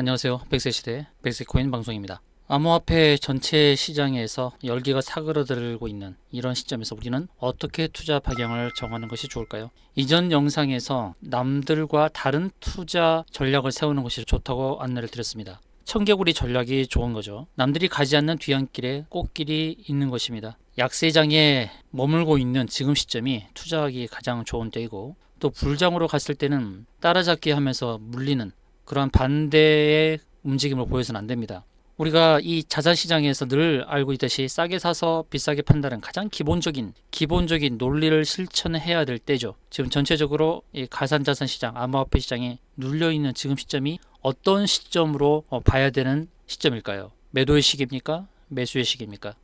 안녕하세요. 백세시대 백세코인 방송입니다. 암호화폐 전체 시장에서 열기가 사그러들고 있는 이런 시점에서 우리는 어떻게 투자 방향을 정하는 것이 좋을까요? 이전 영상에서 남들과 다른 투자 전략을 세우는 것이 좋다고 안내를 드렸습니다. 청개구리 전략이 좋은 거죠. 남들이 가지 않는 뒤안길에 꽃길이 있는 것입니다. 약세장에 머물고 있는 지금 시점이 투자하기 가장 좋은 때이고, 또 불장으로 갔을 때는 따라잡기 하면서 물리는 그러한 반대의 움직임을 보여서는 안 됩니다. 우리가 이 자산시장에서 늘 알고 있듯이 싸게 사서 비싸게 판다는 가장 기본적인 논리를 실천해야 될 때죠. 지금 전체적으로 이 가상자산 시장, 암호화폐 시장에 눌려있는 지금 시점이 어떤 시점으로 봐야 되는 시점일까요? 매도의 시기입니까? 매수의 시기입니까?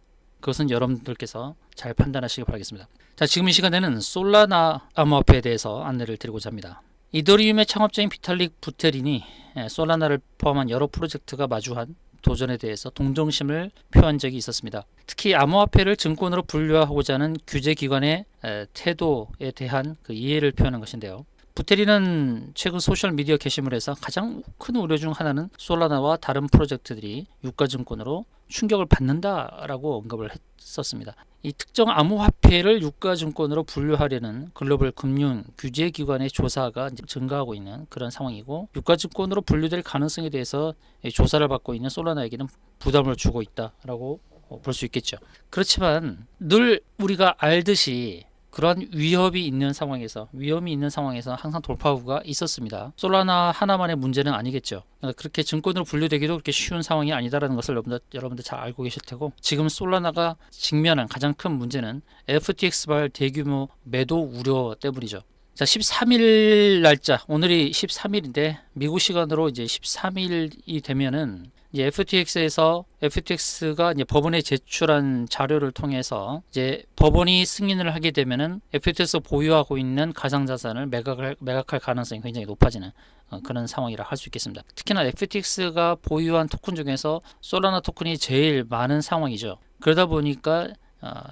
그것은 여러분들께서 잘 판단하시기 바라겠습니다. 자, 지금 이 시간에는 솔라나 암호화폐에 대해서 안내를 드리고자 합니다. 이더리움의 창업자인 비탈릭 부테린이 솔라나를 포함한 여러 프로젝트가 마주한 도전에 대해서 동정심을 표한 적이 있었습니다. 특히 암호화폐를 증권으로 분류하고자 하는 규제기관의 태도에 대한 그 이해를 표하는 것인데요. 부테린은 최근 소셜미디어 게시물에서 가장 큰 우려 중 하나는 솔라나와 다른 프로젝트들이 유가증권으로 충격을 받는다라고 언급을 했었습니다. 이 특정 암호화폐를 유가증권으로 분류하려는 글로벌 금융 규제기관의 조사가 증가하고 있는 그런 상황이고, 유가증권으로 분류될 가능성에 대해서 조사를 받고 있는 솔라나에게는 부담을 주고 있다라고 볼 수 있겠죠. 그렇지만 늘 우리가 알듯이 그러한 위험이 있는 상황에서 항상 돌파구가 있었습니다. 솔라나 하나만의 문제는 아니겠죠. 그렇게 증권으로 분류되기도 그렇게 쉬운 상황이 아니다라는 것을 여러분들 잘 알고 계실 테고, 지금 솔라나가 직면한 가장 큰 문제는 FTX발 대규모 매도 우려 때문이죠. 자, 13일 날짜, 오늘이 13일인데 미국 시간으로 이제 13일이 되면은 이제 FTX가 이제 법원에 제출한 자료를 통해서 이제 법원이 승인을 하게 되면은 FTX 보유하고 있는 가상자산을 매각할 가능성이 굉장히 높아지는 그런 상황이라 할 수 있겠습니다. 특히나 FTX가 보유한 토큰 중에서 솔라나 토큰이 제일 많은 상황이죠. 그러다 보니까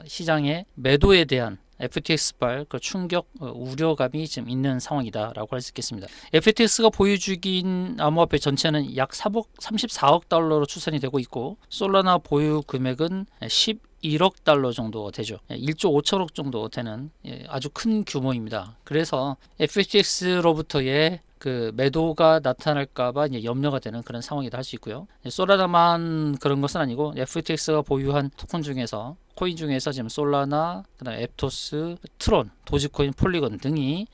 시장의 매도에 대한 FTX발 그 충격 우려감이 지금 있는 상황이다라고 할 수 있겠습니다. FTX가 보유 중인 암호화폐 전체는 약 34억 달러로 추산이 되고 있고, 솔라나 보유 금액은 11억 달러 정도 되죠. 1조 5천억 정도 되는 아주 큰 규모입니다. 그래서 FTX로부터의 그 매도가 나타날까봐 염려가 되는 그런 상황이다 할 수 있고요. 솔라나만 그런 것은 아니고 FTX가 보유한 토큰 중에서 코인 중에서 지금 솔라나, 그다음 앱토스, 트론, 도지코인, 폴리곤 등이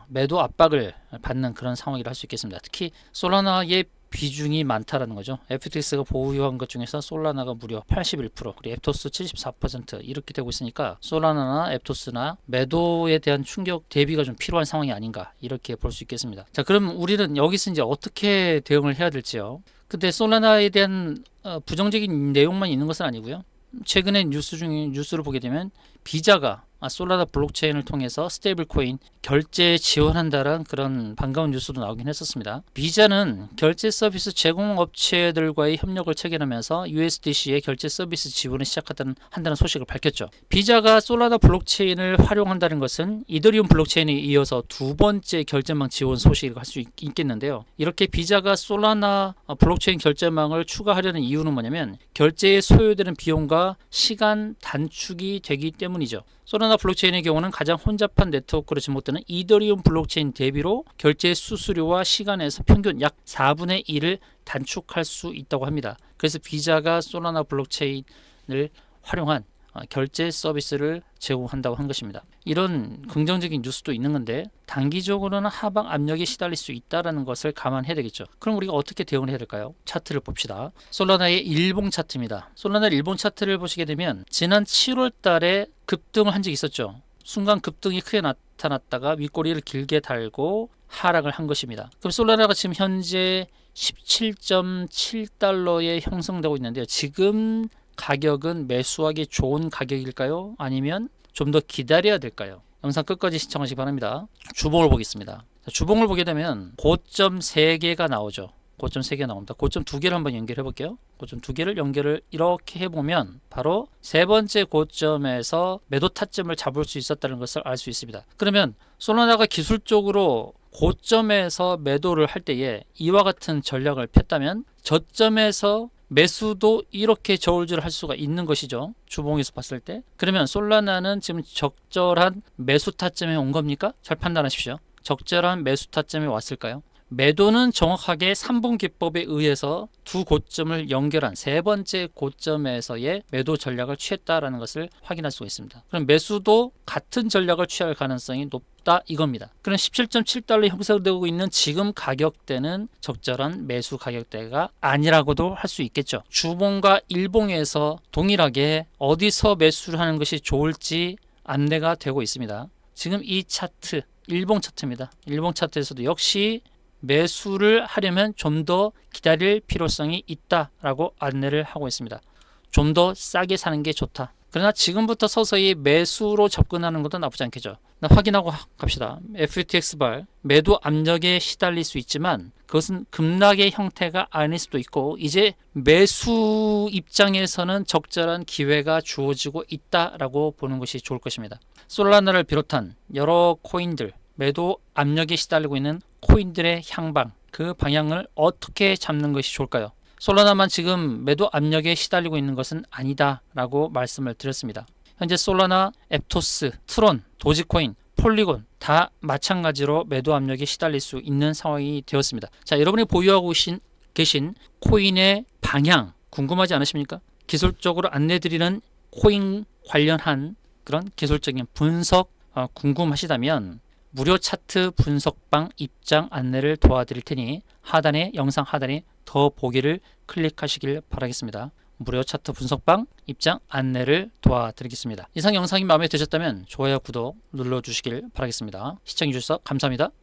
매도 압박을 받는 그런 상황이라 할 수 있겠습니다. 특히 솔라나의 비중이 많다라는 거죠. FTX가 보유한 것 중에서 솔라나가 무려 81%, 그리고 앱토스 74% 이렇게 되고 있으니까 솔라나나 앱토스나 매도에 대한 충격 대비가 좀 필요한 상황이 아닌가 이렇게 볼 수 있겠습니다. 자, 그럼 우리는 여기서 이제 어떻게 대응을 해야 될지요. 근데 솔라나에 대한 부정적인 내용만 있는 것은 아니고요. 최근에 뉴스를 보게 되면 비자가 솔라나 블록체인을 통해서 스테이블 코인 결제 지원한다는 그런 반가운 뉴스도 나오긴 했었습니다. 비자는 결제 서비스 제공업체들과의 협력을 체결하면서 USDC의 결제 서비스 지원을 시작한다는 소식을 밝혔죠. 비자가 솔라나 블록체인을 활용한다는 것은 이더리움 블록체인에 이어서 두 번째 결제망 지원 소식을 할 수 있겠는데요. 이렇게 비자가 솔라나 블록체인 결제망을 추가하려는 이유는 뭐냐면 결제에 소요되는 비용과 시간 단축이 되기 때문이죠. 솔라나 블록체인의 경우는 가장 혼잡한 네트워크로 지목되는 이더리움 블록체인 대비로 결제 수수료와 시간에서 평균 약 4분의 1을 단축할 수 있다고 합니다. 그래서 비자가 솔라나 블록체인을 활용한 결제 서비스를 제공한다고 한 것입니다. 이런 긍정적인 뉴스도 있는 건데 단기적으로는 하방 압력에 시달릴 수 있다는 것을 감안해야 되겠죠. 그럼 우리가 어떻게 대응을 해야 될까요? 차트를 봅시다. 솔라나의 일봉 차트입니다. 솔라나 일봉 차트를 보시게 되면 지난 7월 달에 급등을 한 적이 있었죠. 순간 급등이 크게 나타났다가 윗꼬리를 길게 달고 하락을 한 것입니다. 그럼 솔라나가 지금 현재 17.7달러에 형성되고 있는데요. 지금 가격은 매수하기 좋은 가격일까요? 아니면 좀 더 기다려야 될까요? 영상 끝까지 시청하시기 바랍니다. 주봉을 보겠습니다. 주봉을 보게 되면 고점 3개가 나오죠. 고점 3개 나옵니다. 고점 2개를 한번 연결해 볼게요. 고점 2개를 연결을 이렇게 해보면 바로 세 번째 고점에서 매도 타점을 잡을 수 있었다는 것을 알 수 있습니다. 그러면 솔라나가 기술적으로 고점에서 매도를 할 때에 이와 같은 전략을 폈다면 저점에서 매수도 이렇게 저울질을 할 수가 있는 것이죠. 주봉에서 봤을 때. 그러면 솔라나는 지금 적절한 매수 타점에 온 겁니까? 잘 판단하십시오. 적절한 매수 타점에 왔을까요? 매도는 정확하게 3분 기법에 의해서 두 고점을 연결한 세 번째 고점에서의 매도 전략을 취했다라는 것을 확인할 수가 있습니다. 그럼 매수도 같은 전략을 취할 가능성이 높다 이겁니다. 그럼 17.7달러 형성되고 있는 지금 가격대는 적절한 매수 가격대가 아니라고도 할 수 있겠죠. 주봉과 일봉에서 동일하게 어디서 매수를 하는 것이 좋을지 안내가 되고 있습니다. 지금 이 차트 일봉 차트입니다. 일봉 차트에서도 역시 매수를 하려면 좀 더 기다릴 필요성이 있다라고 안내를 하고 있습니다. 좀 더 싸게 사는 게 좋다. 그러나 지금부터 서서히 매수로 접근하는 것도 나쁘지 않겠죠. 확인하고 갑시다. FTX발 매도 압력에 시달릴 수 있지만 그것은 급락의 형태가 아닐 수도 있고 이제 매수 입장에서는 적절한 기회가 주어지고 있다라고 보는 것이 좋을 것입니다. 솔라나를 비롯한 여러 코인들 매도 압력에 시달리고 있는 코인들의 향방, 그 방향을 어떻게 잡는 것이 좋을까요? 솔라나만 지금 매도 압력에 시달리고 있는 것은 아니다라고 말씀을 드렸습니다. 현재 솔라나, 앱토스, 트론, 도지코인, 폴리곤 다 마찬가지로 매도 압력에 시달릴 수 있는 상황이 되었습니다. 자, 여러분이 보유하고 계신 코인의 방향 궁금하지 않으십니까? 기술적으로 안내드리는 코인 관련한 그런 기술적인 분석 궁금하시다면 무료 차트 분석방 입장 안내를 도와드릴 테니 영상 하단에 더 보기를 클릭하시길 바라겠습니다. 무료 차트 분석방 입장 안내를 도와드리겠습니다. 이상 영상이 마음에 드셨다면 좋아요, 구독 눌러주시길 바라겠습니다. 시청해주셔서 감사합니다.